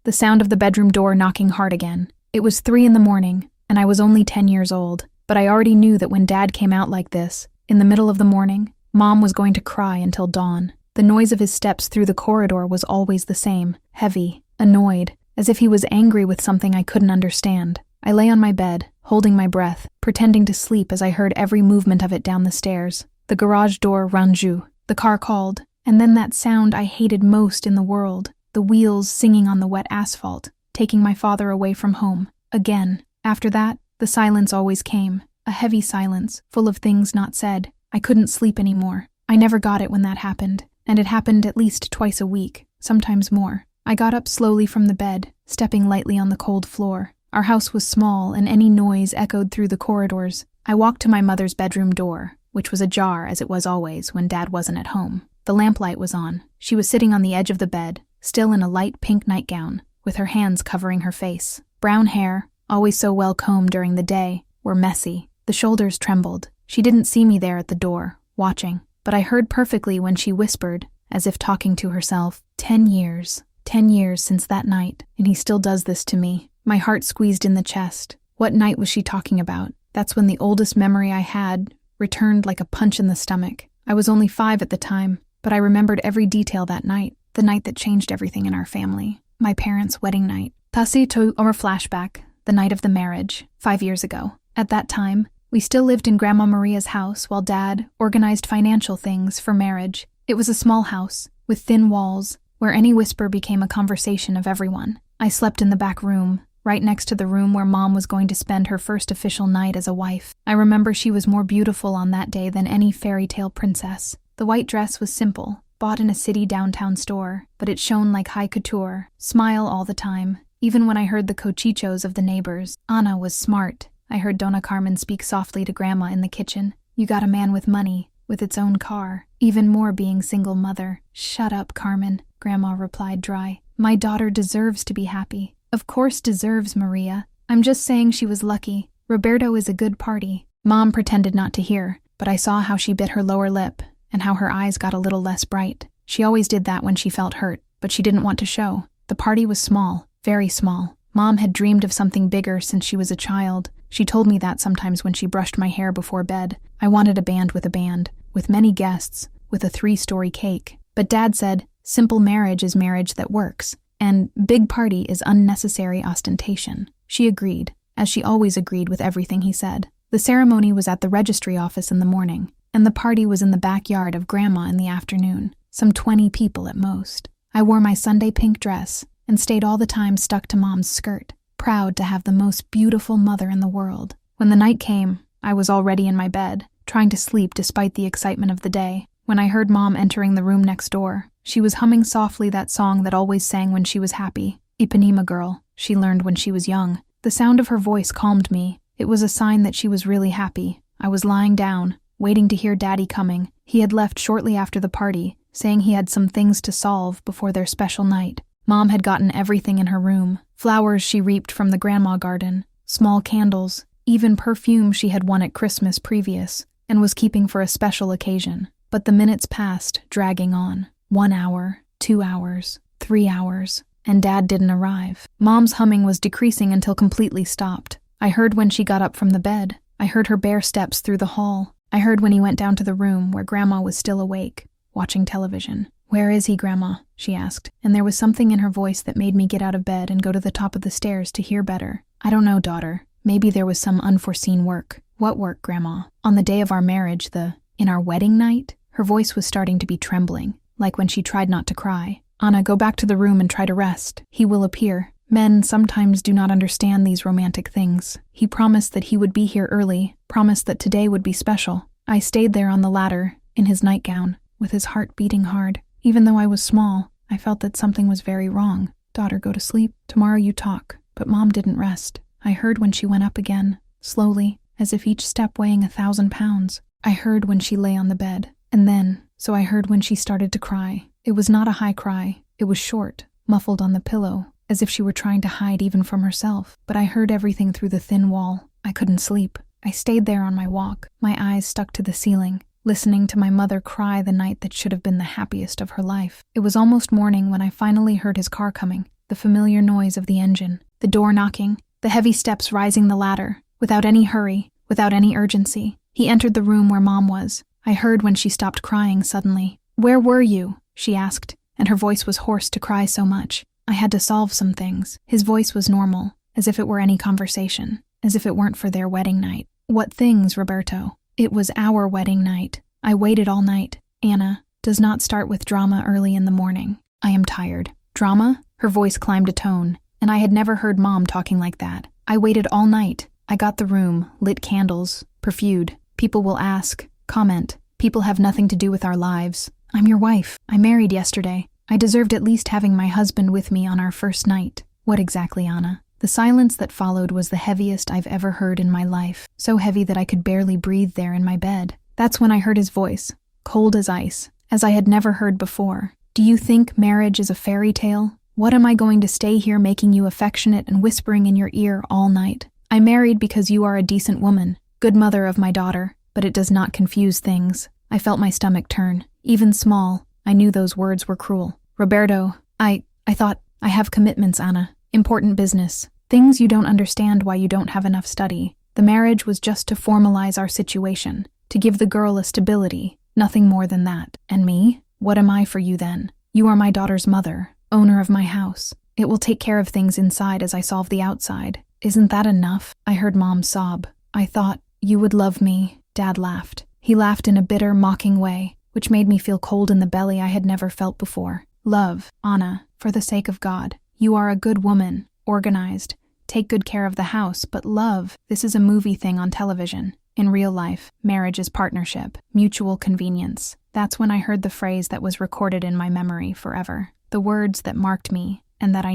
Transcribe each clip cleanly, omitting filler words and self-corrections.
the sound of the bedroom door knocking hard again. It was 3 in the morning, and I was only 10 years old, but I already knew that when Dad came out like this, in the middle of the morning, Mom was going to cry until dawn. The noise of his steps through the corridor was always the same, heavy, annoyed, as if he was angry with something I couldn't understand. I lay on my bed, holding my breath, pretending to sleep as I heard every movement of it down the stairs. The garage door ranju, the car called, and then that sound I hated most in the world, the wheels singing on the wet asphalt, taking my father away from home. Again. After that, the silence always came, a heavy silence, full of things not said. I couldn't sleep anymore. I never got it when that happened, and it happened at least twice a week, sometimes more. I got up slowly from the bed, stepping lightly on the cold floor. Our house was small, and any noise echoed through the corridors. I walked to my mother's bedroom door, which was ajar as it was always when Dad wasn't at home. The lamplight was on. She was sitting on the edge of the bed, still in a light pink nightgown, with her hands covering her face. Brown hair, always so well combed during the day, were messy. The shoulders trembled. She didn't see me there at the door, watching, but I heard perfectly when she whispered, as if talking to herself, 10 years. 10 years since that night, and he still does this to me. My heart squeezed in the chest. What night was she talking about? That's when the oldest memory I had returned like a punch in the stomach. I was only 5 at the time, but I remembered every detail that night, the night that changed everything in our family. My parents' wedding night. Tasi to our flashback, the night of the marriage, 5 years ago. At that time, we still lived in Grandma Maria's house while Dad organized financial things for marriage. It was a small house, with thin walls, where any whisper became a conversation of everyone. I slept in the back room, right next to the room where Mom was going to spend her first official night as a wife. I remember she was more beautiful on that day than any fairy tale princess. The white dress was simple, bought in a city downtown store, but it shone like high couture, smile all the time. Even when I heard the cochichos of the neighbors, Ana was smart. I heard Dona Carmen speak softly to Grandma in the kitchen. You got a man with money, with its own car, even more being single mother. Shut up, Carmen, Grandma replied dry. My daughter deserves to be happy. Of course deserves, Maria. I'm just saying she was lucky. Roberto is a good party. Mom pretended not to hear, but I saw how she bit her lower lip and how her eyes got a little less bright. She always did that when she felt hurt, but she didn't want to show. The party was small, very small. Mom had dreamed of something bigger since she was a child. She told me that sometimes when she brushed my hair before bed. I wanted a band, with many guests, with a 3-story cake. But Dad said, simple marriage is marriage that works, and big party is unnecessary ostentation. She agreed, as she always agreed with everything he said. The ceremony was at the registry office in the morning, and the party was in the backyard of Grandma in the afternoon, some 20 people at most. I wore my Sunday pink dress and stayed all the time stuck to Mom's skirt, proud to have the most beautiful mother in the world. When the night came, I was already in my bed, trying to sleep despite the excitement of the day. When I heard Mom entering the room next door, she was humming softly that song that always sang when she was happy. Ipanema Girl, she learned when she was young. The sound of her voice calmed me. It was a sign that she was really happy. I was lying down, waiting to hear Daddy coming. He had left shortly after the party, saying he had some things to solve before their special night. Mom had gotten everything in her room. Flowers she reaped from the grandma garden, small candles, even perfume she had won at Christmas previous, and was keeping for a special occasion. But the minutes passed, dragging on. 1 hour, 2 hours, 3 hours, and Dad didn't arrive. Mom's humming was decreasing until completely stopped. I heard when she got up from the bed. I heard her bare steps through the hall. I heard when he went down to the room where Grandma was still awake, watching television. Where is he, Grandma? She asked, and there was something in her voice that made me get out of bed and go to the top of the stairs to hear better. I don't know, daughter. Maybe there was some unforeseen work. What work, Grandma? On the day of our marriage, in our wedding night? Her voice was starting to be trembling, like when she tried not to cry. Anna, go back to the room and try to rest. He will appear. Men sometimes do not understand these romantic things. He promised that he would be here early, promised that today would be special. I stayed there on the ladder, in his nightgown, with his heart beating hard. Even though I was small, I felt that something was very wrong. Daughter, go to sleep. Tomorrow you talk. But Mom didn't rest. I heard when she went up again, slowly, as if each step weighing 1,000 pounds. I heard when she lay on the bed. And then, so I heard when she started to cry. It was not a high cry. It was short, muffled on the pillow, as if she were trying to hide even from herself. But I heard everything through the thin wall. I couldn't sleep. I stayed there on my walk, my eyes stuck to the ceiling, listening to my mother cry the night that should have been the happiest of her life. It was almost morning when I finally heard his car coming. the familiar noise of the engine, the door knocking, the heavy steps rising the ladder, without any hurry, without any urgency. He entered the room where Mom was. I heard when she stopped crying suddenly. "Where were you?" she asked, and her voice was hoarse to cry so much. I had to solve some things. His voice was normal, as if it were any conversation, as if it weren't for their wedding night. "What things, Roberto?" "It was our wedding night. I waited all night. Anna does not start with drama early in the morning. I am tired." "Drama?" Her voice climbed a tone, and I had never heard Mom talking like that. "I waited all night. I got the room, lit candles, perfumed. People will ask, comment. People have nothing to do with our lives. I'm your wife. I married yesterday. I deserved at least having my husband with me on our first night." "What exactly, Anna?" The silence that followed was the heaviest I've ever heard in my life, so heavy that I could barely breathe there in my bed. That's when I heard his voice, cold as ice, as I had never heard before. "Do you think marriage is a fairy tale? What am I going to stay here making you affectionate and whispering in your ear all night? I married because you are a decent woman, good mother of my daughter, but it does not confuse things." I felt my stomach turn. Even small, I knew those words were cruel. "Roberto, I thought, I have commitments, Anna. Important business. Things you don't understand why you don't have enough study. The marriage was just to formalize our situation, to give the girl a stability, nothing more than that. And me? What am I for you then? You are my daughter's mother, owner of my house. It will take care of things inside as I solve the outside. Isn't that enough?" I heard Mom sob. "I thought you would love me." Dad laughed. He laughed in a bitter, mocking way, which made me feel cold in the belly I had never felt before. "Love, Anna, for the sake of God. You are a good woman, organized. Take good care of the house, but love, this is a movie thing on television. In real life, marriage is partnership, mutual convenience." That's when I heard the phrase that was recorded in my memory forever. The words that marked me, and that I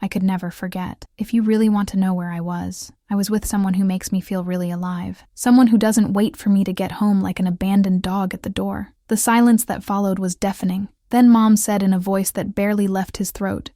could never forget. "If you really want to know where I was with someone who makes me feel really alive. Someone who doesn't wait for me to get home like an abandoned dog at the door." The silence that followed was deafening. Then Mom said in a voice that barely left his throat,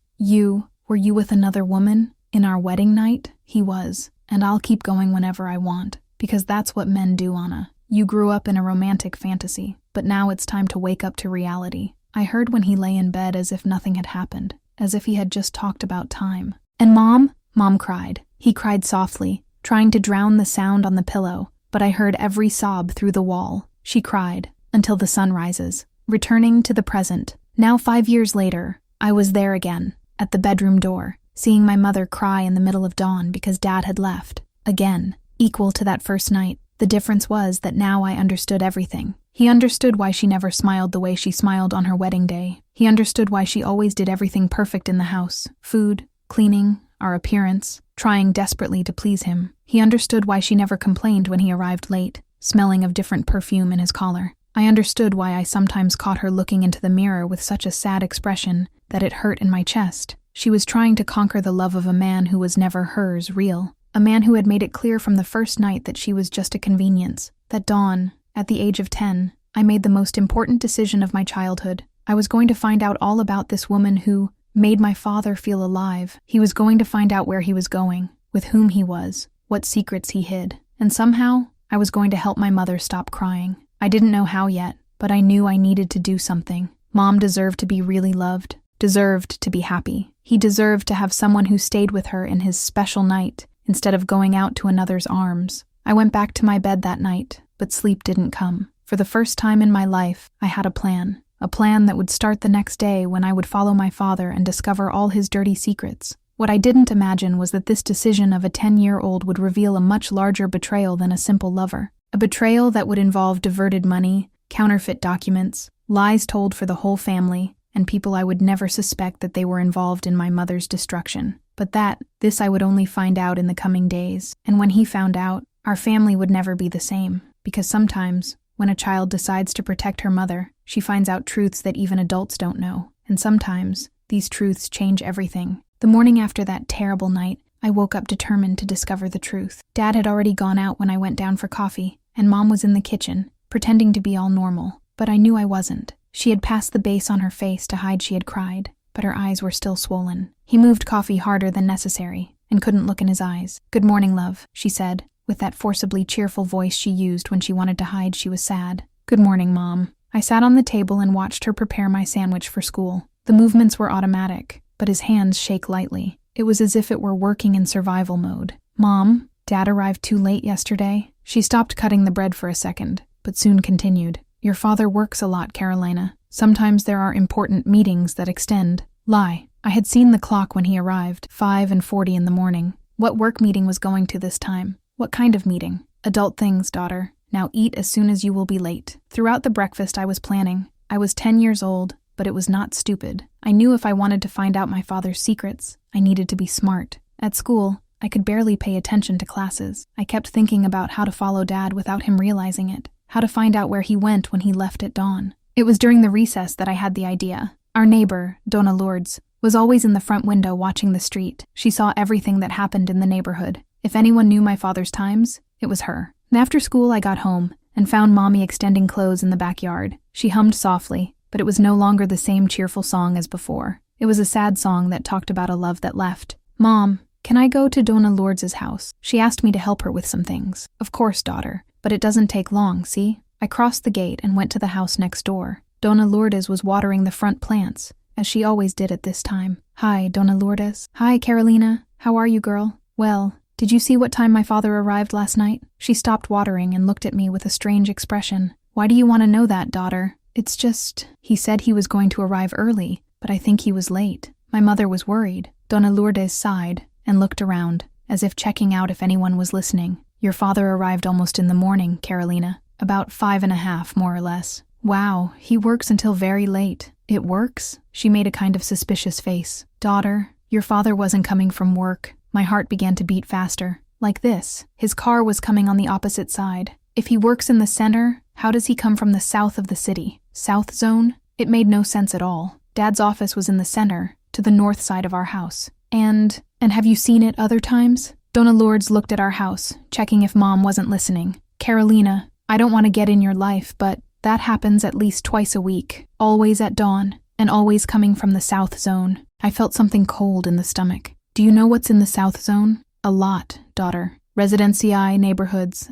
Were you with another woman? In our wedding night?" "He was, and I'll keep going whenever I want, because that's what men do, Anna. You grew up in a romantic fantasy, but now it's time to wake up to reality." I heard when he lay in bed as if nothing had happened, as if he had just talked about time. "And Mom?" Mom cried. He cried softly, trying to drown the sound on the pillow, but I heard every sob through the wall. She cried, until the sun rises. Returning to the present, now 5 years later, I was there again, at the bedroom door, seeing my mother cry in the middle of dawn because Dad had left. Again, equal to that first night. The difference was that now I understood everything. He understood why she never smiled the way she smiled on her wedding day. He understood why she always did everything perfect in the house. Food, cleaning, our appearance, trying desperately to please him. He understood why she never complained when he arrived late, smelling of different perfume in his collar. I understood why I sometimes caught her looking into the mirror with such a sad expression that it hurt in my chest. She was trying to conquer the love of a man who was never hers real. A man who had made it clear from the first night that she was just a convenience. That dawn, at the age of 10, I made the most important decision of my childhood. I was going to find out all about this woman who made my father feel alive. He was going to find out where he was going, with whom he was, what secrets he hid. And somehow, I was going to help my mother stop crying. I didn't know how yet, but I knew I needed to do something. Mom deserved to be really loved, deserved to be happy. He deserved to have someone who stayed with her in his special night, instead of going out to another's arms. I went back to my bed that night, but sleep didn't come. For the first time in my life, I had a plan that would start the next day when I would follow my father and discover all his dirty secrets. What I didn't imagine was that this decision of a 10-year-old would reveal a much larger betrayal than a simple lover. A betrayal that would involve diverted money, counterfeit documents, lies told for the whole family, and people I would never suspect that they were involved in my mother's destruction. But this I would only find out in the coming days. And when he found out, our family would never be the same. Because sometimes, when a child decides to protect her mother, she finds out truths that even adults don't know. And sometimes, these truths change everything. The morning after that terrible night, I woke up determined to discover the truth. Dad had already gone out when I went down for coffee, and Mom was in the kitchen, pretending to be all normal. But I knew I wasn't. She had passed the base on her face to hide she had cried, but her eyes were still swollen. He moved coffee harder than necessary, and couldn't look in his eyes. "Good morning, love," she said, with that forcibly cheerful voice she used when she wanted to hide she was sad. "Good morning, Mom." I sat on the table and watched her prepare my sandwich for school. The movements were automatic. but his hands shake lightly. It was as if it were working in survival mode. Mom, Dad arrived too late yesterday. She stopped cutting the bread for a second, but soon continued. Your father works a lot, Carolina. Sometimes there are important meetings that extend. Lie. I had seen the clock when he arrived, 5:40 in the morning. What work meeting was going to this time? What kind of meeting? Adult things, daughter. Now eat as soon as you will be late. Throughout the breakfast I was planning. I was 10 years old, but it was not stupid. I knew if I wanted to find out my father's secrets, I needed to be smart. At school, I could barely pay attention to classes. I kept thinking about how to follow Dad without him realizing it, how to find out where he went when he left at dawn. It was during the recess that I had the idea. Our neighbor, Donna Lourdes, was always in the front window watching the street. She saw everything that happened in the neighborhood. If anyone knew my father's times, it was her. And after school I got home and found Mommy extending clothes in the backyard. She hummed softly, but it was no longer the same cheerful song as before. It was a sad song that talked about a love that left. Mom, can I go to Donna Lourdes' house? She asked me to help her with some things. Of course, daughter, but it doesn't take long, see? I crossed the gate and went to the house next door. Donna Lourdes was watering the front plants, as she always did at this time. Hi, Donna Lourdes. Hi, Carolina. How are you, girl? Well, did you see what time my father arrived last night? She stopped watering and looked at me with a strange expression. Why do you want to know that, daughter? It's just, he said he was going to arrive early, but I think he was late. My mother was worried. Donna Lourdes sighed and looked around, as if checking out if anyone was listening. Your father arrived almost in the morning, Carolina. About 5:30, more or less. Wow, he works until very late. It works? She made a kind of suspicious face. Daughter, your father wasn't coming from work. My heart began to beat faster. Like this. His car was coming on the opposite side. If he works in the center, how does he come from the south of the city? South zone? It made no sense at all. Dad's office was in the center, to the north side of our house. And have you seen it other times? Donna Lourdes looked at our house, checking if Mom wasn't listening. Carolina, I don't want to get in your life, but that happens at least twice a week, always at dawn, and always coming from the south zone. I felt something cold in the stomach. Do you know what's in the south zone? A lot, daughter. Residency neighborhoods,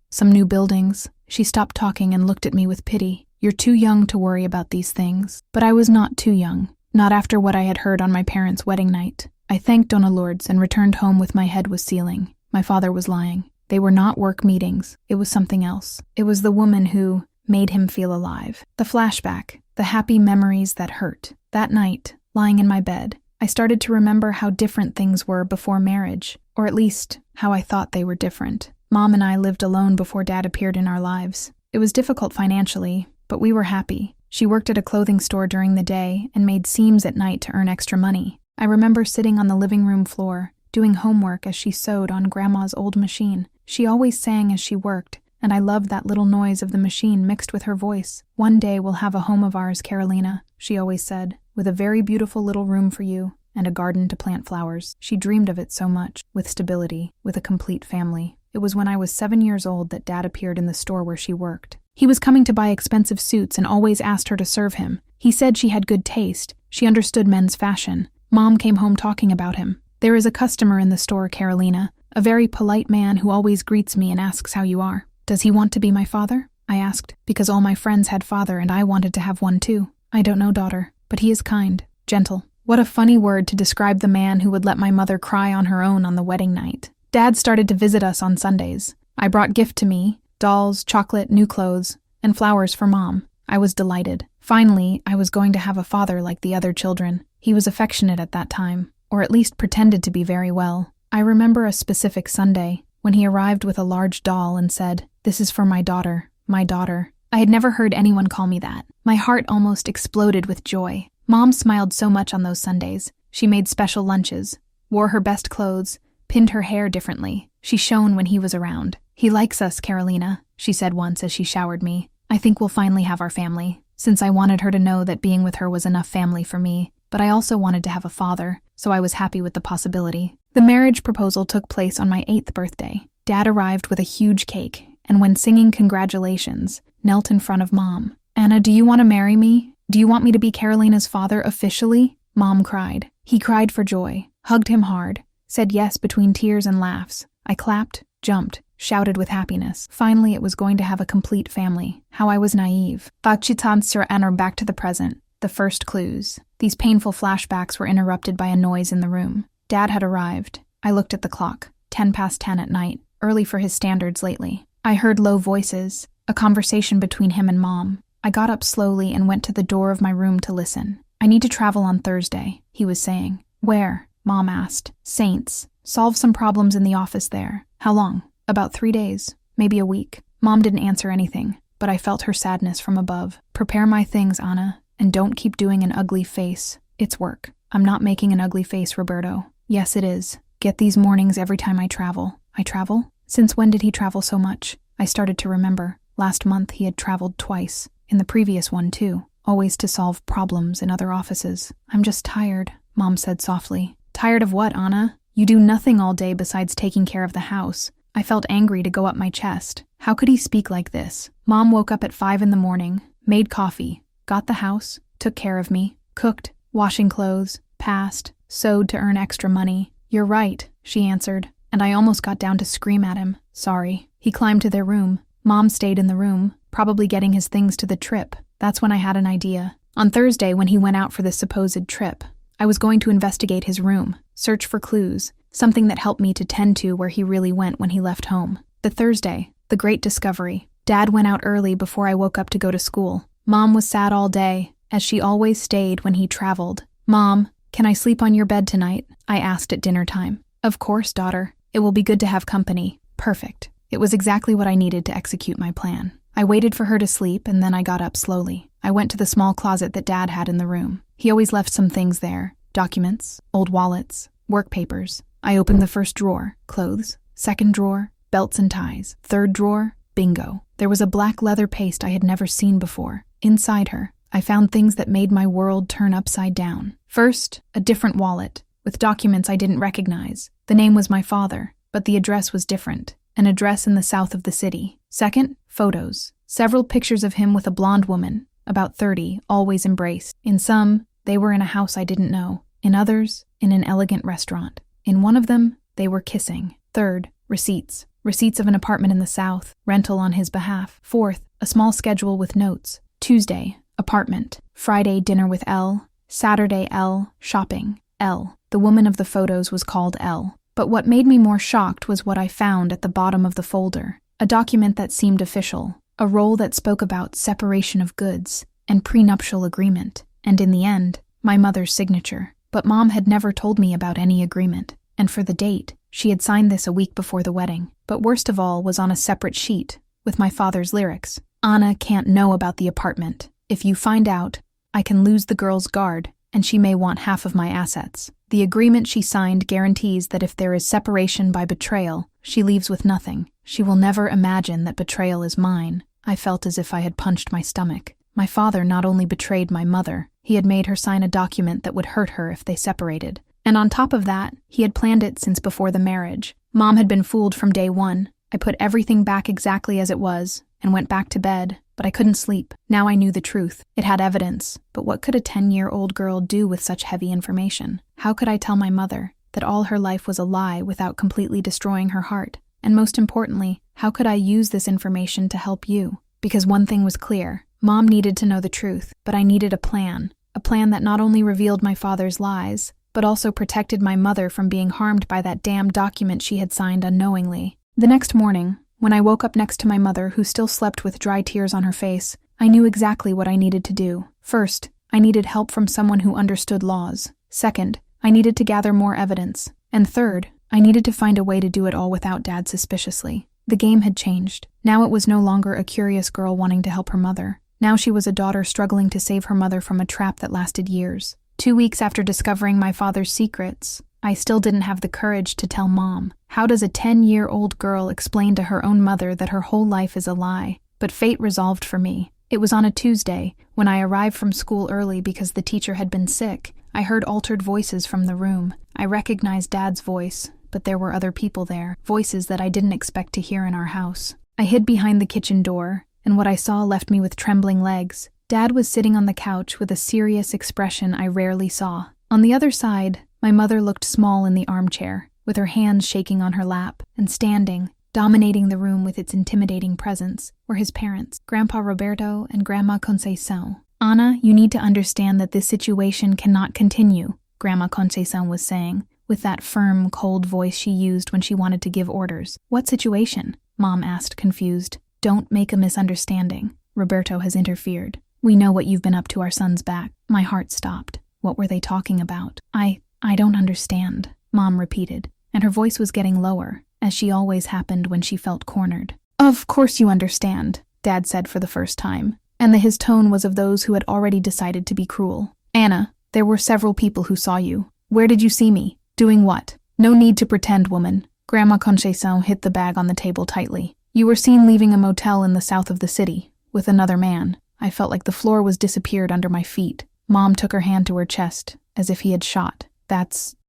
some new buildings. She stopped talking and looked at me with pity. You're too young to worry about these things. But I was not too young. Not after what I had heard on my parents' wedding night. I thanked Donna Lourdes and returned home with my head was sealing. My father was lying. They were not work meetings. It was something else. It was the woman who made him feel alive. The flashback, the happy memories that hurt. That night, lying in my bed, I started to remember how different things were before marriage, or at least how I thought they were different. Mom and I lived alone before Dad appeared in our lives. It was difficult financially, but we were happy. She worked at a clothing store during the day and made seams at night to earn extra money. I remember sitting on the living room floor, doing homework as she sewed on Grandma's old machine. She always sang as she worked, and I loved that little noise of the machine mixed with her voice. One day we'll have a home of ours, Carolina, she always said, with a very beautiful little room for you and a garden to plant flowers. She dreamed of it so much, with stability, with a complete family. It was when I was 7 years old that Dad appeared in the store where she worked. He was coming to buy expensive suits and always asked her to serve him. He said she had good taste. She understood men's fashion. Mom came home talking about him. There is a customer in the store, Carolina, a very polite man who always greets me and asks how you are. Does he want to be my father? I asked, because all my friends had father and I wanted to have one too. I don't know, daughter, but he is kind, gentle. What a funny word to describe the man who would let my mother cry on her own on the wedding night. Dad started to visit us on Sundays. I brought gift to me, dolls, chocolate, new clothes, and flowers for Mom. I was delighted. Finally, I was going to have a father like the other children. He was affectionate at that time, or at least pretended to be very well. I remember a specific Sunday when he arrived with a large doll and said, "This is for my daughter, my daughter." I had never heard anyone call me that. My heart almost exploded with joy. Mom smiled so much on those Sundays. She made special lunches, wore her best clothes, pinned her hair differently. She shone when he was around. "He likes us, Carolina," she said once as she showered me. "I think we'll finally have our family," since I wanted her to know that being with her was enough family for me. But I also wanted to have a father, so I was happy with the possibility. The marriage proposal took place on my 8th birthday. Dad arrived with a huge cake, and when singing congratulations, knelt in front of Mom. "Anna, do you want to marry me? Do you want me to be Carolina's father officially?" Mom cried. He cried for joy, hugged him hard, said yes between tears and laughs. I clapped, jumped, shouted with happiness. Finally, it was going to have a complete family. How I was naive. Back to the present. The first clues. These painful flashbacks were interrupted by a noise in the room. Dad had arrived. I looked at the clock. 10 past 10 at night, early for his standards lately. I heard low voices, a conversation between him and Mom. I got up slowly and went to the door of my room to listen. "I need to travel on Thursday," he was saying. "Where?" Mom asked. "Saints. Solve some problems in the office there." "How long?" "About 3 days, maybe a week." Mom didn't answer anything, but I felt her sadness from above. "Prepare my things, Anna, and don't keep doing an ugly face. It's work." "I'm not making an ugly face, Roberto." "Yes, it is. Get these mornings every time I travel." "I travel?" Since when did he travel so much? I started to remember. Last month he had traveled twice. In the previous one, too. Always to solve problems in other offices. "I'm just tired," Mom said softly. "Tired of what, Anna? You do nothing all day besides taking care of the house." I felt angry to go up my chest. How could he speak like this? Mom woke up at 5 in the morning, made coffee, got the house, took care of me, cooked, washing clothes, passed, sewed to earn extra money. "You're right," she answered, and I almost got down to scream at him. "Sorry." He climbed to their room. Mom stayed in the room, probably getting his things to the trip. That's when I had an idea. On Thursday, when he went out for this supposed trip, I was going to investigate his room, search for clues, something that helped me to tend to where he really went when he left home. The Thursday, the great discovery. Dad went out early before I woke up to go to school. Mom was sad all day, as she always stayed when he traveled. "Mom, can I sleep on your bed tonight?" I asked at dinner time. "Of course, daughter. It will be good to have company." Perfect. It was exactly what I needed to execute my plan. I waited for her to sleep, and then I got up slowly. I went to the small closet that Dad had in the room. He always left some things there. Documents, old wallets, work papers. I opened the first drawer, clothes. Second drawer, belts and ties. Third drawer, bingo. There was a black leather paste I had never seen before. Inside her, I found things that made my world turn upside down. First, a different wallet, with documents I didn't recognize. The name was my father, but the address was different. An address in the south of the city. Second, photos. Several pictures of him with a blonde woman, about 30, always embraced. In some, they were in a house I didn't know. In others, in an elegant restaurant. In one of them, they were kissing. Third, receipts. Receipts of an apartment in the south, rental on his behalf. Fourth, a small schedule with notes. Tuesday, apartment. Friday, dinner with L. Saturday, L. Shopping. L. The woman of the photos was called L. But what made me more shocked was what I found at the bottom of the folder. A document that seemed official. A roll that spoke about separation of goods and prenuptial agreement. And in the end, my mother's signature. But Mom had never told me about any agreement. And for the date, she had signed this a week before the wedding. But worst of all was on a separate sheet, with my father's lyrics. "Anna can't know about the apartment. If you find out, I can lose the girl's guard, and she may want half of my assets. The agreement she signed guarantees that if there is separation by betrayal, she leaves with nothing. She will never imagine that betrayal is mine." I felt as if I had punched my stomach. My father not only betrayed my mother, he had made her sign a document that would hurt her if they separated. And on top of that, he had planned it since before the marriage. Mom had been fooled from day one. I put everything back exactly as it was, and went back to bed, but I couldn't sleep. Now I knew the truth. It had evidence, but what could a 10-year-old girl do with such heavy information? How could I tell my mother that all her life was a lie without completely destroying her heart? And most importantly, how could I use this information to help you? Because one thing was clear. Mom needed to know the truth, but I needed a plan that not only revealed my father's lies, but also protected my mother from being harmed by that damn document she had signed unknowingly. The next morning, when I woke up next to my mother, who still slept with dry tears on her face, I knew exactly what I needed to do. First, I needed help from someone who understood laws. Second, I needed to gather more evidence. And third, I needed to find a way to do it all without Dad suspiciously. The game had changed. Now it was no longer a curious girl wanting to help her mother. Now she was a daughter struggling to save her mother from a trap that lasted years. 2 weeks after discovering my father's secrets, I still didn't have the courage to tell Mom. How does a 10-year-old girl explain to her own mother that her whole life is a lie? But fate resolved for me. It was on a Tuesday, when I arrived from school early because the teacher had been sick. I heard altered voices from the room. I recognized Dad's voice, but there were other people there, voices that I didn't expect to hear in our house. I hid behind the kitchen door, and what I saw left me with trembling legs. Dad was sitting on the couch with a serious expression I rarely saw. On the other side, my mother looked small in the armchair, with her hands shaking on her lap, and standing, dominating the room with its intimidating presence, were his parents, Grandpa Roberto and Grandma Conceição. Anna, you need to understand that this situation cannot continue, Grandma Conceição was saying, with that firm, cold voice she used when she wanted to give orders. What situation? Mom asked, confused. Don't make a misunderstanding. Roberto has interfered. We know what you've been up to our son's back. My heart stopped. What were they talking about? I don't understand, Mom repeated, and her voice was getting lower, as she always happened when she felt cornered. Of course you understand, Dad said for the first time, and his tone was of those who had already decided to be cruel. Anna, there were several people who saw you. Where did you see me? Doing what? No need to pretend, woman. Grandma Conceição hit the bag on the table tightly. You were seen leaving a motel in the south of the city, with another man. I felt like the floor was disappeared under my feet. Mom took her hand to her chest, as if he had shot.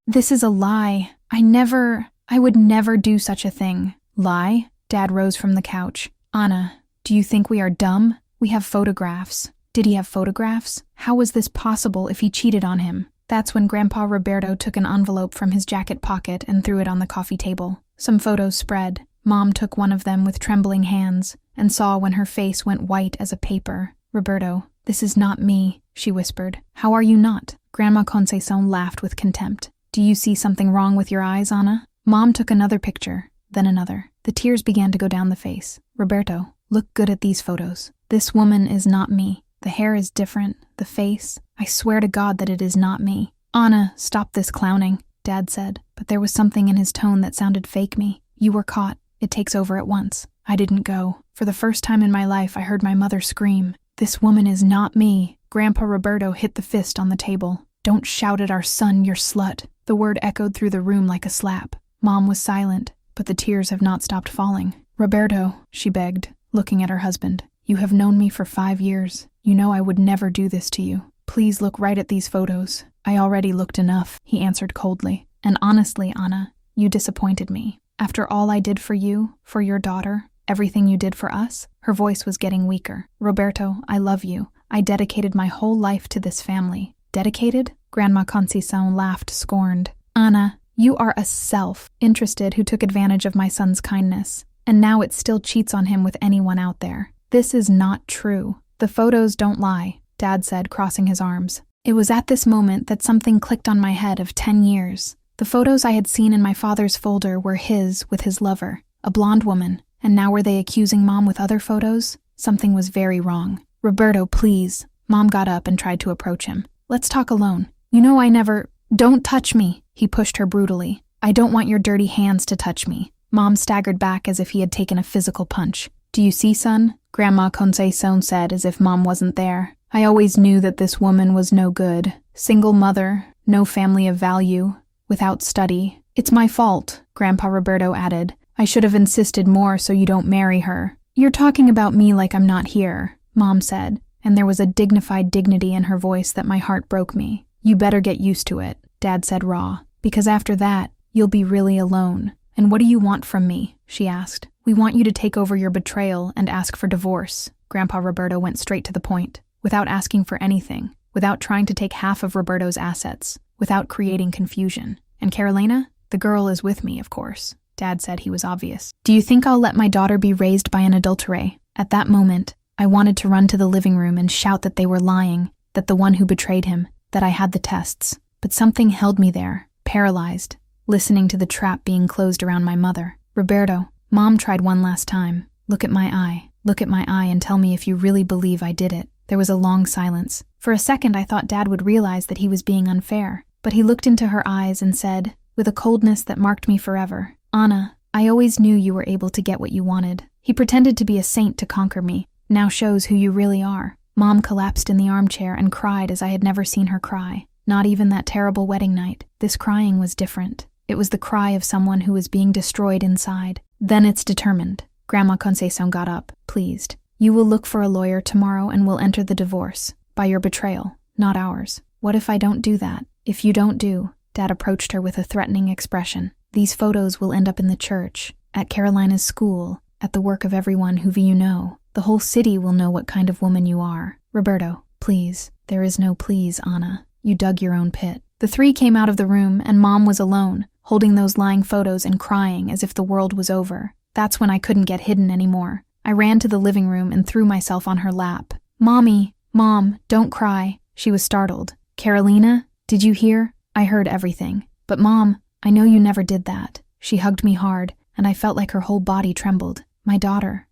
This is a lie. I would never do such a thing. Lie? Dad rose from the couch. Anna, do you think we are dumb? We have photographs. Did he have photographs? How was this possible if he cheated on him? That's when Grandpa Roberto took an envelope from his jacket pocket and threw it on the coffee table. Some photos spread. Mom took one of them with trembling hands and saw when her face went white as a paper. Roberto, this is not me, she whispered. How are you not? Grandma Conceição laughed with contempt. Do you see something wrong with your eyes, Anna? Mom took another picture, then another. The tears began to go down the face. Roberto, look good at these photos. This woman is not me. The hair is different, the face. I swear to God that it is not me. Anna, stop this clowning, Dad said, but there was something in his tone that sounded fake me. You were caught. It takes over at once. I didn't go. For the first time in my life, I heard my mother scream. This woman is not me. Grandpa Roberto hit the fist on the table. Don't shout at our son, you slut. The word echoed through the room like a slap. Mom was silent, but the tears have not stopped falling. Roberto, she begged, looking at her husband. You have known me for 5 years. You know I would never do this to you. Please look right at these photos. I already looked enough, he answered coldly. And honestly, Anna, you disappointed me. After all I did for you, for your daughter, everything you did for us, her voice was getting weaker. Roberto, I love you. I dedicated my whole life to this family. Dedicated? Grandma Conceição laughed, scorned. Anna, you are a self-interested who took advantage of my son's kindness, and now it still cheats on him with anyone out there. This is not true. The photos don't lie, Dad said, crossing his arms. It was at this moment that something clicked on my head of 10 years. The photos I had seen in my father's folder were his with his lover, a blonde woman, and now were they accusing Mom with other photos? Something was very wrong. Roberto, please. Mom got up and tried to approach him. Let's talk alone. You know I never— Don't touch me, he pushed her brutally. I don't want your dirty hands to touch me. Mom staggered back as if he had taken a physical punch. Do you see, son? Grandma Conceição said as if Mom wasn't there. I always knew that this woman was no good. Single mother, no family of value, without study. It's my fault, Grandpa Roberto added. I should have insisted more so you don't marry her. You're talking about me like I'm not here, Mom said, and there was a dignified dignity in her voice that my heart broke me. You better get used to it, Dad said raw, because after that, you'll be really alone. And what do you want from me? She asked. We want you to take over your betrayal and ask for divorce. Grandpa Roberto went straight to the point, without asking for anything, without trying to take half of Roberto's assets, without creating confusion. And Carolina? The girl is with me, of course. Dad said he was obvious. Do you think I'll let my daughter be raised by an adulterer? At that moment, I wanted to run to the living room and shout that they were lying, that the one who betrayed him, that I had the tests. But something held me there, paralyzed, listening to the trap being closed around my mother. Roberto, Mom tried one last time. Look at my eye. Look at my eye and tell me if you really believe I did it. There was a long silence. For a second I thought Dad would realize that he was being unfair, but he looked into her eyes and said, with a coldness that marked me forever, Anna, I always knew you were able to get what you wanted. He pretended to be a saint to conquer me. Now shows who you really are. Mom collapsed in the armchair and cried as I had never seen her cry. Not even that terrible wedding night. This crying was different. It was the cry of someone who was being destroyed inside. Then it's determined. Grandma Conceição got up, pleased. You will look for a lawyer tomorrow and will enter the divorce. By your betrayal, not ours. What if I don't do that? If you don't do, Dad approached her with a threatening expression. These photos will end up in the church, at Carolina's school, at the work of everyone who you know. The whole city will know what kind of woman you are. Roberto, please. There is no please, Anna. You dug your own pit. The three came out of the room and Mom was alone, holding those lying photos and crying as if the world was over. That's when I couldn't get hidden anymore. I ran to the living room and threw myself on her lap. Mommy, Mom, don't cry. She was startled. Carolina, did you hear? I heard everything. But Mom, I know you never did that. She hugged me hard, and I felt like her whole body trembled. My daughter,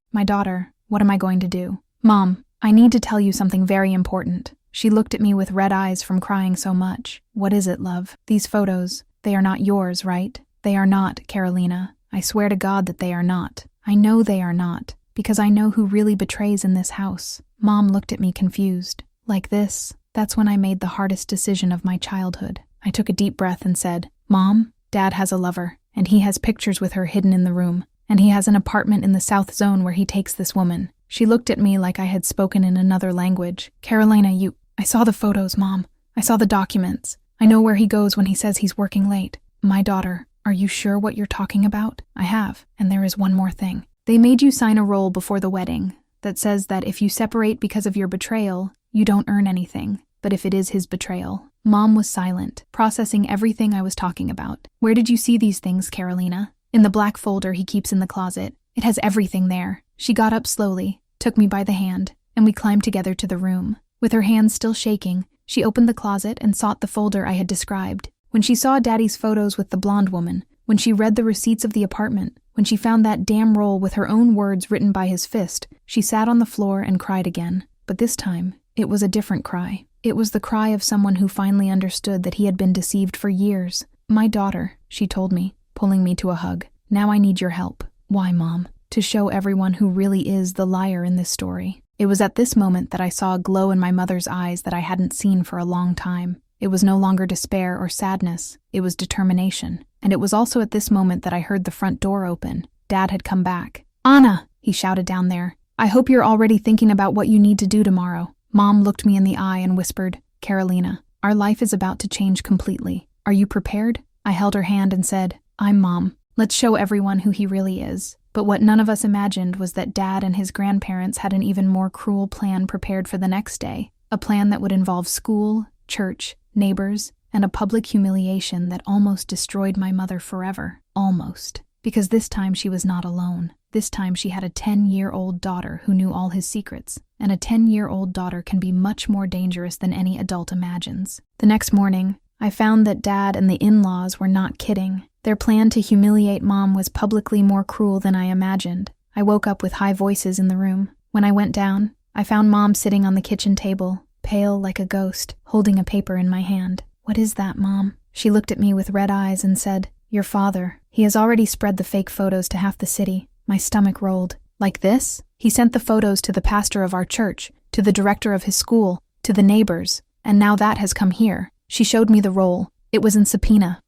what am I going to do? Mom, I need to tell you something very important. She looked at me with red eyes from crying so much. What is it, love? These photos, they are not yours, right? They are not, Carolina. I swear to God that they are not. I know they are not, because I know who really betrays in this house. Mom looked at me confused. Like this, that's when I made the hardest decision of my childhood. I took a deep breath and said, Mom, Dad has a lover, and he has pictures with her hidden in the room, and he has an apartment in the South Zone where he takes this woman. She looked at me like I had spoken in another language. Carolina, I saw the photos, Mom. I saw the documents. I know where he goes when he says he's working late. My daughter, are you sure what you're talking about? I have, and there is one more thing. They made you sign a roll before the wedding that says that if you separate because of your betrayal, you don't earn anything. But if it is his betrayal. Mom was silent, processing everything I was talking about. Where did you see these things, Carolina? In the black folder he keeps in the closet. It has everything there. She got up slowly, took me by the hand, and we climbed together to the room. With her hands still shaking, she opened the closet and sought the folder I had described. When she saw Daddy's photos with the blonde woman, when she read the receipts of the apartment, when she found that damn roll with her own words written by his fist, she sat on the floor and cried again. But this time, it was a different cry. It was the cry of someone who finally understood that he had been deceived for years. My daughter, she told me, pulling me to a hug. Now I need your help. Why, Mom? To show everyone who really is the liar in this story. It was at this moment that I saw a glow in my mother's eyes that I hadn't seen for a long time. It was no longer despair or sadness. It was determination. And it was also at this moment that I heard the front door open. Dad had come back. Anna, he shouted down there. I hope you're already thinking about what you need to do tomorrow. Mom looked me in the eye and whispered, Carolina, our life is about to change completely. Are you prepared? I held her hand and said, I'm Mom. Let's show everyone who he really is. But what none of us imagined was that Dad and his grandparents had an even more cruel plan prepared for the next day. A plan that would involve school, church, neighbors, and a public humiliation that almost destroyed my mother forever. Almost. Because this time she was not alone. This time she had a 10-year-old daughter who knew all his secrets. And a 10-year-old daughter can be much more dangerous than any adult imagines. The next morning, I found that Dad and the in-laws were not kidding. Their plan to humiliate Mom was publicly more cruel than I imagined. I woke up with high voices in the room. When I went down, I found Mom sitting on the kitchen table, pale like a ghost, holding a paper in my hand. What is that, Mom? She looked at me with red eyes and said, Your father. He has already spread the fake photos to half the city. My stomach rolled. Like this? He sent the photos to the pastor of our church, to the director of his school, to the neighbors, and now that has come here. She showed me the roll. It was in subpoena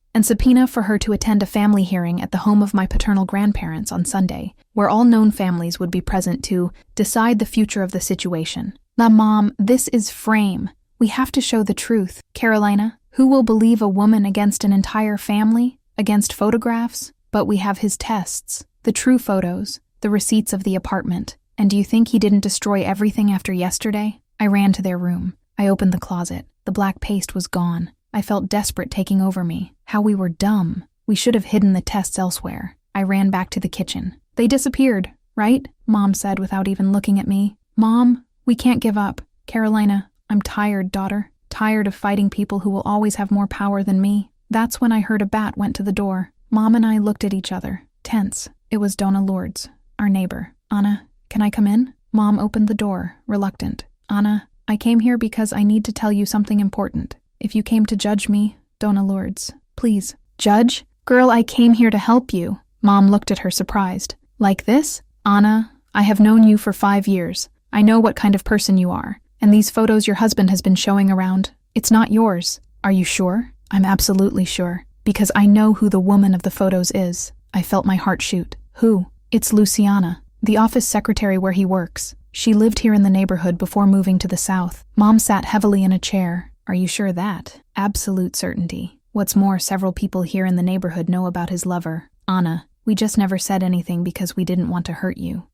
for her to attend a family hearing at the home of my paternal grandparents on Sunday, where all known families would be present to decide the future of the situation. Now, Mom, this is frame. We have to show the truth. Carolina, who will believe a woman against an entire family? Against photographs? But we have his tests. The true photos. The receipts of the apartment. And do you think he didn't destroy everything after yesterday? I ran to their room. I opened the closet. The black paste was gone. I felt desperate taking over me. How we were dumb. We should have hidden the tests elsewhere. I ran back to the kitchen. They disappeared, right? Mom said without even looking at me. Mom, we can't give up. Carolina, I'm tired, daughter. Tired of fighting people who will always have more power than me. That's when I heard a bat went to the door. Mom and I looked at each other, tense. It was Donna Lourdes, our neighbor. Anna, can I come in? Mom opened the door, reluctant. Anna, I came here because I need to tell you something important. If you came to judge me, Donna Lourdes, please. Judge? Girl, I came here to help you. Mom looked at her surprised. Like this? Anna, I have known you for 5 years. I know what kind of person you are. And these photos your husband has been showing around, it's not yours. Are you sure? I'm absolutely sure. Because I know who the woman of the photos is. I felt my heart shoot. Who? It's Luciana, the office secretary where he works. She lived here in the neighborhood before moving to the south. Mom sat heavily in a chair. Are you sure that? Absolute certainty. What's more, several people here in the neighborhood know about his lover. Anna, we just never said anything because we didn't want to hurt you.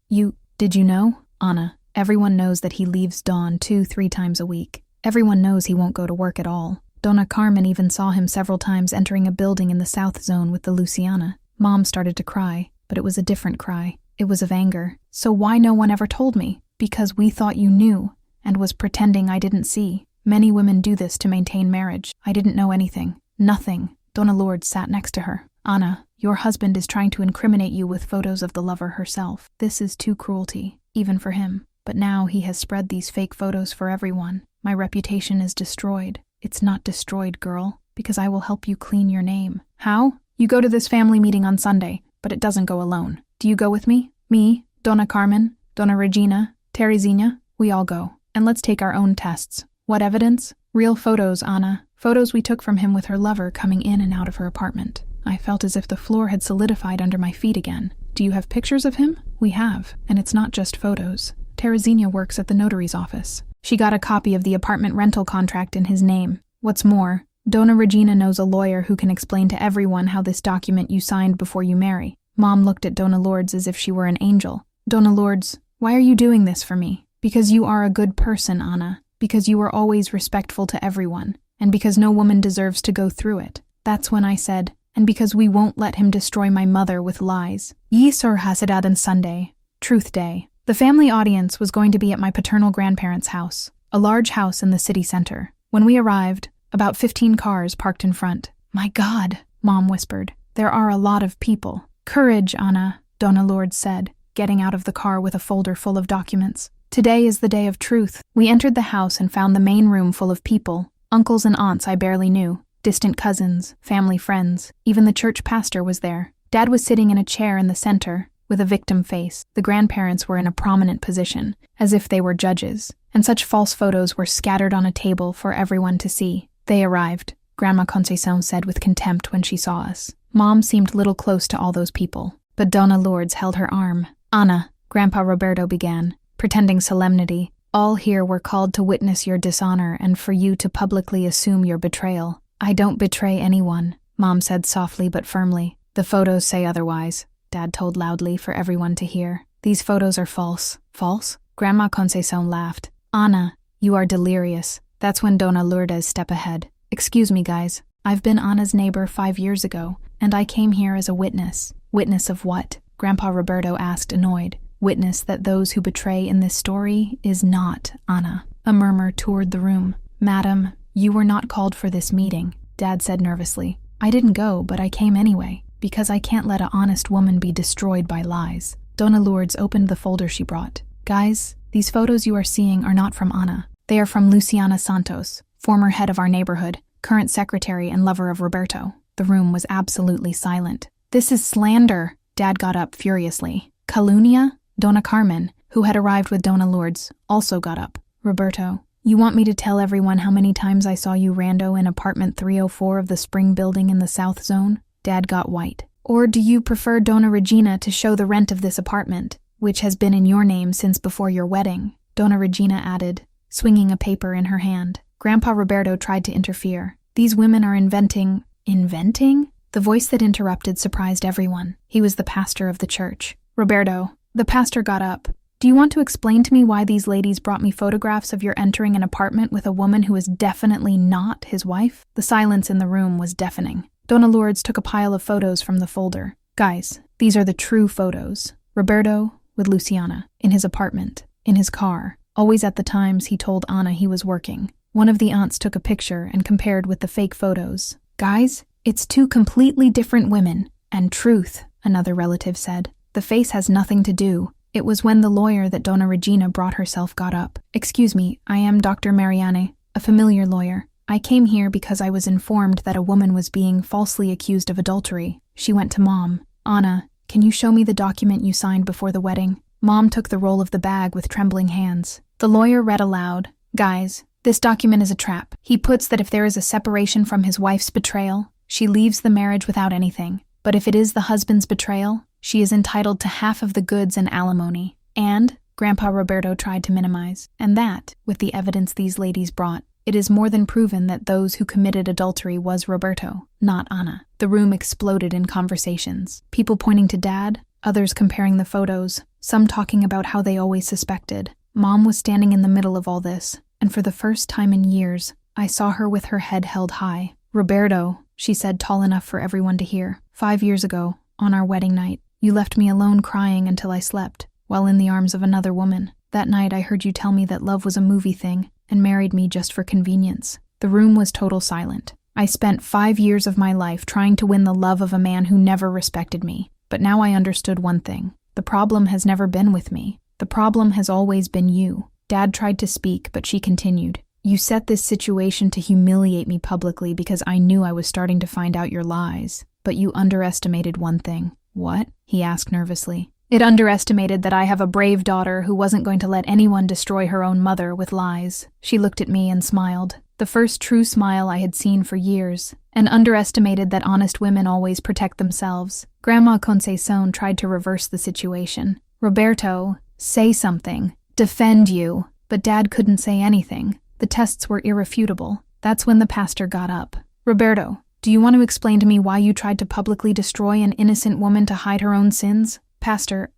Did you know? Anna, everyone knows that he leaves Dawn 2-3 times a week. Everyone knows he won't go to work at all. Donna Carmen even saw him several times entering a building in the South Zone with the Luciana. Mom started to cry, but it was a different cry. It was of anger. So why no one ever told me? Because we thought you knew. and was pretending I didn't see. Many women do this to maintain marriage. I didn't know anything. Nothing. Donna Lourdes sat next to her. Anna, your husband is trying to incriminate you with photos of the lover herself. This is too cruelty, even for him. But now he has spread these fake photos for everyone. My reputation is destroyed. It's not destroyed, girl, because I will help you clean your name. How? You go to this family meeting on Sunday, but it doesn't go alone. Do you go with me? Me, Donna Carmen, Donna Regina, Teresina? We all go. And let's take our own tests. What evidence? Real photos, Anna. Photos we took from him with her lover coming in and out of her apartment. I felt as if the floor had solidified under my feet again. Do you have pictures of him? We have, and it's not just photos. Teresina works at the notary's office. She got a copy of the apartment rental contract in his name. What's more, Donna Regina knows a lawyer who can explain to everyone how this document you signed before you marry. Mom looked at Donna Lourdes as if she were an angel. Donna Lourdes, why are you doing this for me? Because you are a good person, Anna. Because you are always respectful to everyone. And because no woman deserves to go through it. That's when I said, and because we won't let him destroy my mother with lies. Yisur Hasidadan Sunday, Truth Day. The family audience was going to be at my paternal grandparents' house, a large house in the city center. When we arrived, about 15 cars parked in front. My God, Mom whispered. There are a lot of people. Courage, Anna, Donna Lourdes said, getting out of the car with a folder full of documents. Today is the day of truth. We entered the house and found the main room full of people. Uncles and aunts I barely knew. Distant cousins, family friends. Even the church pastor was there. Dad was sitting in a chair in the center, with a victim face. The grandparents were in a prominent position, as if they were judges, and such false photos were scattered on a table for everyone to see. They arrived, Grandma Conceição said with contempt when she saw us. Mom seemed little close to all those people, but Donna Lourdes held her arm. Anna, Grandpa Roberto began, pretending solemnity. All here were called to witness your dishonor and for you to publicly assume your betrayal. I don't betray anyone, Mom said softly but firmly. The photos say otherwise, Dad told loudly for everyone to hear. These photos are false. False? Grandma Conceição laughed. Anna, you are delirious. That's when Donna Lourdes stepped ahead. Excuse me, guys. I've been Anna's neighbor 5 years ago, and I came here as a witness. Witness of what? Grandpa Roberto asked, annoyed. Witness that those who betray in this story is not Anna. A murmur toured the room. Madam, you were not called for this meeting, Dad said nervously. I didn't go, but I came anyway, because I can't let an honest woman be destroyed by lies. Donna Lourdes opened the folder she brought. Guys, these photos you are seeing are not from Anna. They are from Luciana Santos, former head of our neighborhood, current secretary and lover of Roberto. The room was absolutely silent. This is slander, Dad got up furiously. Calumnia? Donna Carmen, who had arrived with Donna Lourdes, also got up. Roberto, you want me to tell everyone how many times I saw you rando in apartment 304 of the Spring building in the South Zone? Dad got white. Or do you prefer Donna Regina to show the rent of this apartment, which has been in your name since before your wedding? Donna Regina added, swinging a paper in her hand. Grandpa Roberto tried to interfere. These women are inventing... Inventing? The voice that interrupted surprised everyone. He was the pastor of the church. Roberto, the pastor got up. Do you want to explain to me why these ladies brought me photographs of your entering an apartment with a woman who is definitely not his wife? The silence in the room was deafening. Donna Lourdes took a pile of photos from the folder. Guys, these are the true photos. Roberto with Luciana, in his apartment, in his car, always at the times he told Anna he was working. One of the aunts took a picture and compared with the fake photos. Guys, it's two completely different women. And truth, another relative said. The face has nothing to do. It was when the lawyer that Donna Regina brought herself got up. Excuse me, I am Dr. Marianne, a familiar lawyer. I came here because I was informed that a woman was being falsely accused of adultery. She went to Mom. Anna, can you show me the document you signed before the wedding? Mom took the roll of the bag with trembling hands. The lawyer read aloud. Guys, this document is a trap. He puts that if there is a separation from his wife's betrayal, she leaves the marriage without anything. But if it is the husband's betrayal, she is entitled to half of the goods and alimony. And, Grandpa Roberto tried to minimize, and that, with the evidence these ladies brought, it is more than proven that those who committed adultery was Roberto, not Anna. The room exploded in conversations. People pointing to Dad, others comparing the photos, some talking about how they always suspected. Mom was standing in the middle of all this, and for the first time in years, I saw her with her head held high. Roberto, she said tall enough for everyone to hear. 5 years ago, on our wedding night, you left me alone crying until I slept, while in the arms of another woman. That night I heard you tell me that love was a movie thing and married me just for convenience. The room was total silent. I spent 5 years of my life trying to win the love of a man who never respected me. But now I understood one thing. The problem has never been with me. The problem has always been you. Dad tried to speak, but she continued. You set this situation to humiliate me publicly because I knew I was starting to find out your lies. But you underestimated one thing. What? He asked nervously. It underestimated that I have a brave daughter who wasn't going to let anyone destroy her own mother with lies. She looked at me and smiled. The first true smile I had seen for years, and underestimated that honest women always protect themselves. Grandma Conceição tried to reverse the situation. Roberto, say something. Defend you. But Dad couldn't say anything. The tests were irrefutable. That's when the pastor got up. Roberto, do you want to explain to me why you tried to publicly destroy an innocent woman to hide her own sins? Pastor,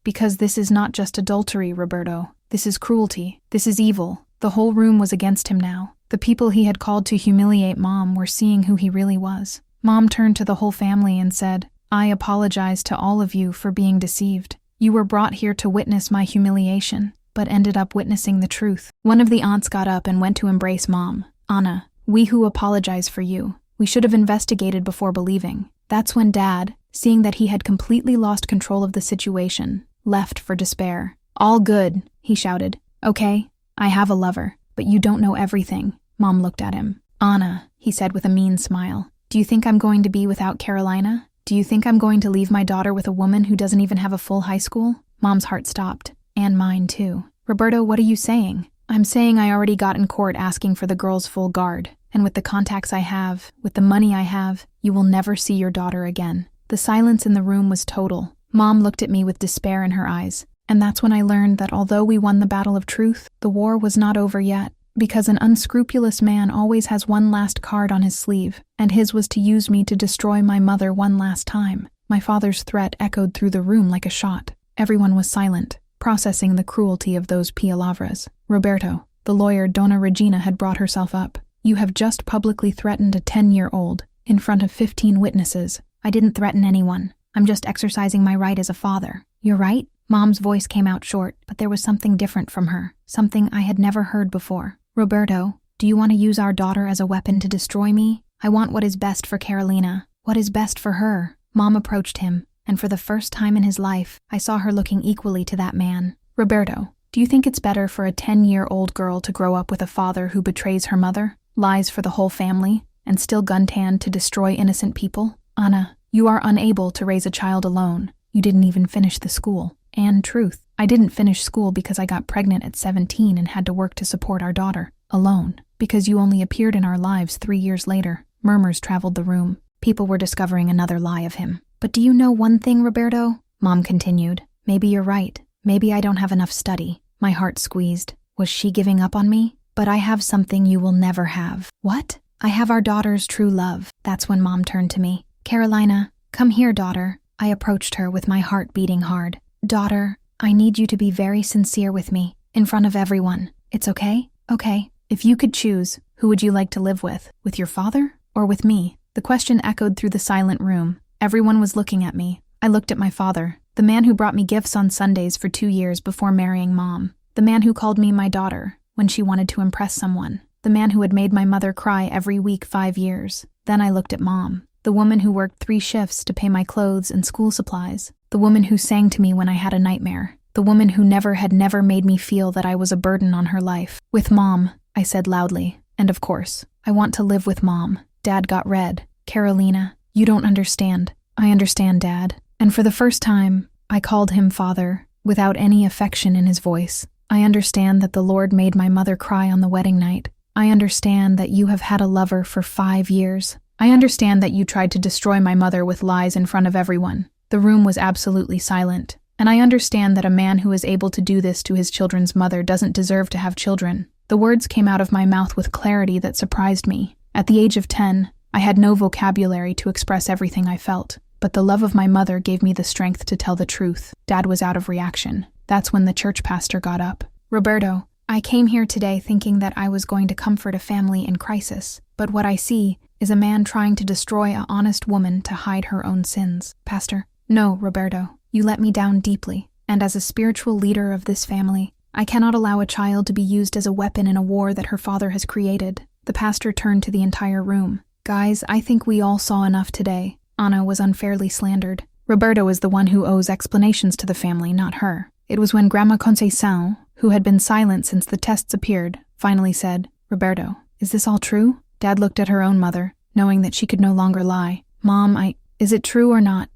because this is not just adultery, Roberto. This is cruelty. This is evil. The whole room was against him now. The people he had called to humiliate Mom were seeing who he really was. Mom turned to the whole family and said, I apologize to all of you for being deceived. You were brought here to witness my humiliation, but ended up witnessing the truth. One of the aunts got up and went to embrace Mom. Anna, we who apologize for you. We should have investigated before believing. That's when Dad, seeing that he had completely lost control of the situation, left for despair. All good, he shouted. Okay, I have a lover, but you don't know everything. Mom looked at him. Anna, he said with a mean smile. Do you think I'm going to be without Carolina? Do you think I'm going to leave my daughter with a woman who doesn't even have a full high school? Mom's heart stopped. And mine too. Roberto, what are you saying? I'm saying I already got in court asking for the girl's full guard. And with the contacts I have, with the money I have, you will never see your daughter again. The silence in the room was total. Mom looked at me with despair in her eyes. And that's when I learned that although we won the battle of truth, the war was not over yet. Because an unscrupulous man always has one last card on his sleeve, and his was to use me to destroy my mother one last time. My father's threat echoed through the room like a shot. Everyone was silent, processing the cruelty of those palavras. Roberto, the lawyer Dona Regina had brought herself up. You have just publicly threatened a 10-year-old, in front of 15 witnesses. I didn't threaten anyone. I'm just exercising my right as a father. You're right? Mom's voice came out short, but there was something different from her, something I had never heard before. Roberto, do you want to use our daughter as a weapon to destroy me? I want what is best for Carolina, what is best for her. Mom approached him, and for the first time in his life, I saw her looking equally to that man. Roberto, do you think it's better for a 10-year-old girl to grow up with a father who betrays her mother, lies for the whole family, and still gun-tanned to destroy innocent people? Anna, you are unable to raise a child alone. You didn't even finish the school. And truth, I didn't finish school because I got pregnant at 17 and had to work to support our daughter, alone, because you only appeared in our lives 3 years later. Murmurs traveled the room. People were discovering another lie of him. But do you know one thing, Roberto? Mom continued. Maybe you're right. Maybe I don't have enough study. My heart squeezed. Was she giving up on me? But I have something you will never have. What? I have our daughter's true love. That's when Mom turned to me. Carolina, come here, daughter. I approached her with my heart beating hard. Daughter, I need you to be very sincere with me, in front of everyone. It's okay? Okay. If you could choose, who would you like to live with? With your father? Or with me? The question echoed through the silent room. Everyone was looking at me. I looked at my father, the man who brought me gifts on Sundays for 2 years before marrying Mom. The man who called me my daughter when she wanted to impress someone. The man who had made my mother cry every week 5 years. Then I looked at Mom, the woman who worked 3 shifts to pay my clothes and school supplies. The woman who sang to me when I had a nightmare. The woman who had never made me feel that I was a burden on her life. With Mom, I said loudly. And of course, I want to live with Mom. Dad got red. Carolina, you don't understand. I understand, Dad. And for the first time, I called him Father, without any affection in his voice. I understand that the Lord made my mother cry on the wedding night. I understand that you have had a lover for 5 years. I understand that you tried to destroy my mother with lies in front of everyone. The room was absolutely silent, and I understand that a man who is able to do this to his children's mother doesn't deserve to have children. The words came out of my mouth with clarity that surprised me. At the age of 10, I had no vocabulary to express everything I felt, but the love of my mother gave me the strength to tell the truth. Dad was out of reaction. That's when the church pastor got up. Roberto, I came here today thinking that I was going to comfort a family in crisis, but what I see is a man trying to destroy an honest woman to hide her own sins. Pastor, no, Roberto, you let me down deeply. and as a spiritual leader of this family, I cannot allow a child to be used as a weapon in a war that her father has created." The pastor turned to the entire room. "Guys, I think we all saw enough today." Anna was unfairly slandered. Roberto is the one who owes explanations to the family, not her. It was when Grandma Conceição, who had been silent since the tests appeared, finally said, "Roberto, is this all true?" Dad looked at her own mother, knowing that she could no longer lie. "Mom, is it true or not?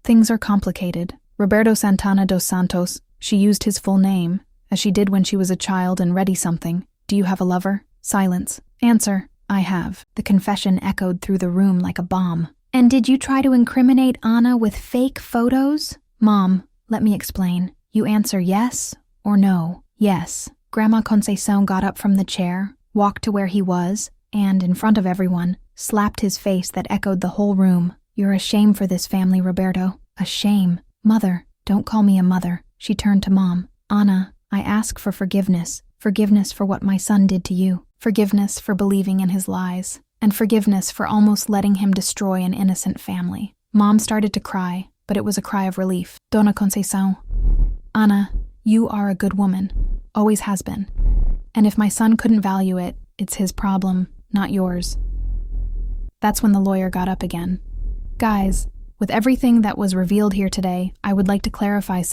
Things are complicated." Roberto Santana dos Santos, she used his full name, as she did when she was a child and ready something. "Do you have a lover?" Silence. "Answer." "I have." The confession echoed through the room like a bomb. "And did you try to incriminate Anna with fake photos?" "Mom, let me explain. You answer yes or no." "Yes." Grandma Conceição got up from the chair, walked to where he was, and, in front of everyone, slapped his face that echoed the whole room. "You're a shame for this family, Roberto. A shame." "Mother, don't call me a mother." She turned to Mom. "Anna, I ask for forgiveness. Forgiveness for what my son did to you. Forgiveness for believing in his lies. And forgiveness for almost letting him destroy an innocent family." Mom started to cry, but it was a cry of relief. "Dona Conceição, Anna, you are a good woman. Always has been. And if my son couldn't value it, it's his problem, not yours." That's when the lawyer got up again. "Guys, with everything that was revealed here today, I would like to clarify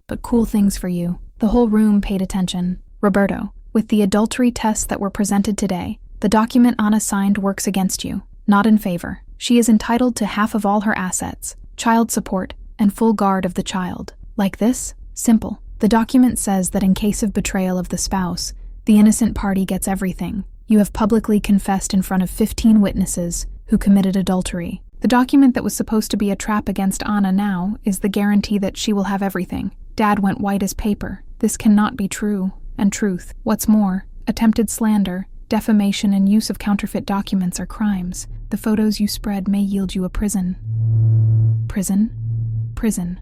but cool things for you." The whole room paid attention. "Roberto, with the adultery tests that were presented today, the document Anna signed works against you, not in favor. She is entitled to half of all her assets, child support, and full guard of the child. Like this? Simple. The document says that in case of betrayal of the spouse, the innocent party gets everything. You have publicly confessed in front of 15 witnesses who committed adultery. The document that was supposed to be a trap against Anna now is the guarantee that she will have everything." Dad went white as paper. "This cannot be true. And truth. What's more, attempted slander, defamation, and use of counterfeit documents are crimes. The photos you spread may yield you a prison. Prison? Prison.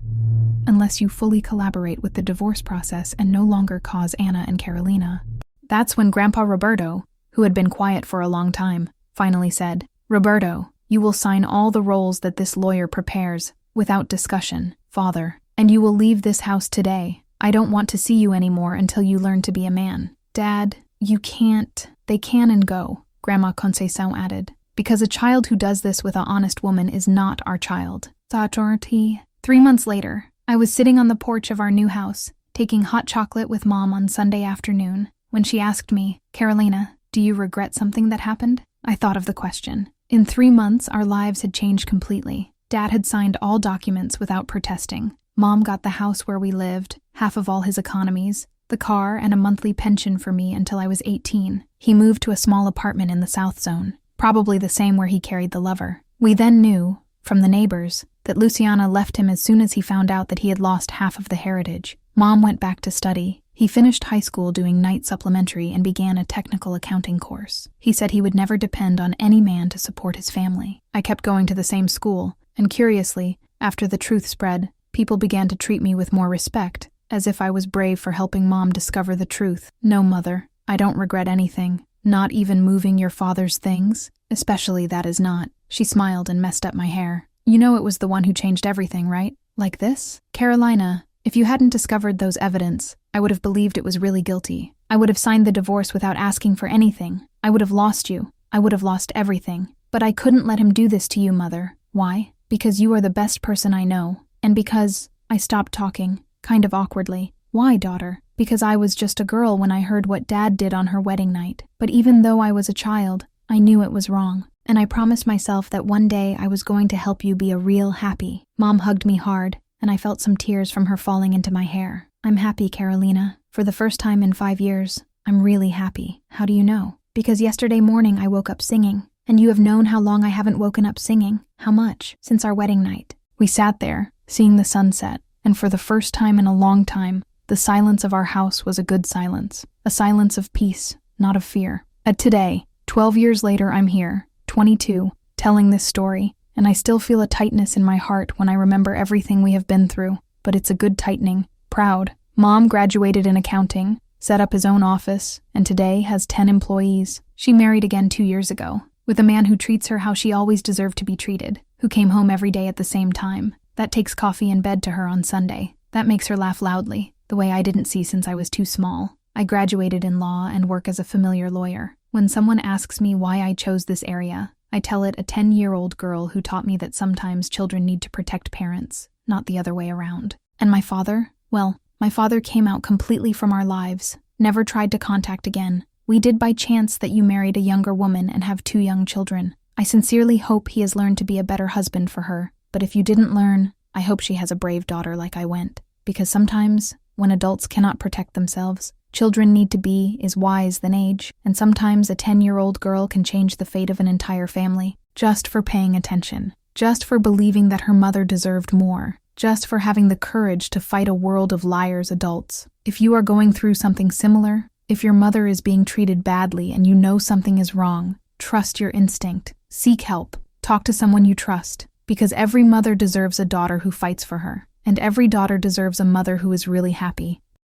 Unless you fully collaborate with the divorce process and no longer cause Anna and Carolina." That's when Grandpa Roberto, who had been quiet for a long time, finally said, "Roberto, you will sign all the roles that this lawyer prepares, without discussion, Father, and you will leave this house today. I don't want to see you anymore until you learn to be a man." "Dad, you can't." "They can and go," Grandma Conceição added, "because a child who does this with an honest woman is not our child." 3 months later, I was sitting on the porch of our new house, taking hot chocolate with Mom on Sunday afternoon, when she asked me, "Carolina, do you regret something that happened?" I thought of the question. In 3 months, our lives had changed completely. Dad had signed all documents without protesting. Mom got the house where we lived, half of all his economies, the car, and a monthly pension for me until I was 18. He moved to a small apartment in the South Zone, probably the same where he carried the lover. We then knew, from the neighbors, that Luciana left him as soon as he found out that he had lost half of the heritage. Mom went back to study. He finished high school doing night supplementary and began a technical accounting course. He said he would never depend on any man to support his family. I kept going to the same school, and curiously, after the truth spread, people began to treat me with more respect, as if I was brave for helping Mom discover the truth. "No, Mother, I don't regret anything. Not even moving your father's things? Especially that is not." She smiled and messed up my hair. "You know it was the one who changed everything, right? Like this? Carolina, if you hadn't discovered those evidence, I would have believed it was really guilty. I would have signed the divorce without asking for anything. I would have lost you. I would have lost everything. But I couldn't let him do this to you, Mother. Why? Because you are the best person I know. And because..." I stopped talking, kind of awkwardly. "Why, daughter?" "Because I was just a girl when I heard what Dad did on her wedding night. But even though I was a child, I knew it was wrong. And I promised myself that one day I was going to help you be a real happy." Mom hugged me hard, and I felt some tears from her falling into my hair. "I'm happy, Carolina. For the first time in 5 years, I'm really happy." "How do you know?" "Because yesterday morning I woke up singing. And you have known how long I haven't woken up singing." "How much?" "Since our wedding night." We sat there, seeing the sunset, and for the first time in a long time, the silence of our house was a good silence. A silence of peace, not of fear. Today, 12 years later, I'm here, 22, telling this story, and I still feel a tightness in my heart when I remember everything we have been through. But it's a good tightening. Proud. Mom graduated in accounting, set up his own office, and today has 10 employees. She married again 2 years ago, with a man who treats her how she always deserved to be treated, who came home every day at the same time. That takes coffee in bed to her on Sunday. That makes her laugh loudly, the way I didn't see since I was too small. I graduated in law and work as a familiar lawyer. When someone asks me why I chose this area, I tell it a 10-year-old girl who taught me that sometimes children need to protect parents, not the other way around. And my father? Well, my father came out completely from our lives, never tried to contact again. We did by chance that you married a younger woman and have 2 young children. I sincerely hope he has learned to be a better husband for her. But if you didn't learn, I hope she has a brave daughter like I went. Because sometimes, when adults cannot protect themselves, children need to be is wise than age, and sometimes a 10-year-old girl can change the fate of an entire family, just for paying attention, just for believing that her mother deserved more, just for having the courage to fight a world of liars adults. If you are going through something similar, if your mother is being treated badly and you know something is wrong, trust your instinct. Seek help. Talk to someone you trust, because every mother deserves a daughter who fights for her, and every daughter deserves a mother who is really happy.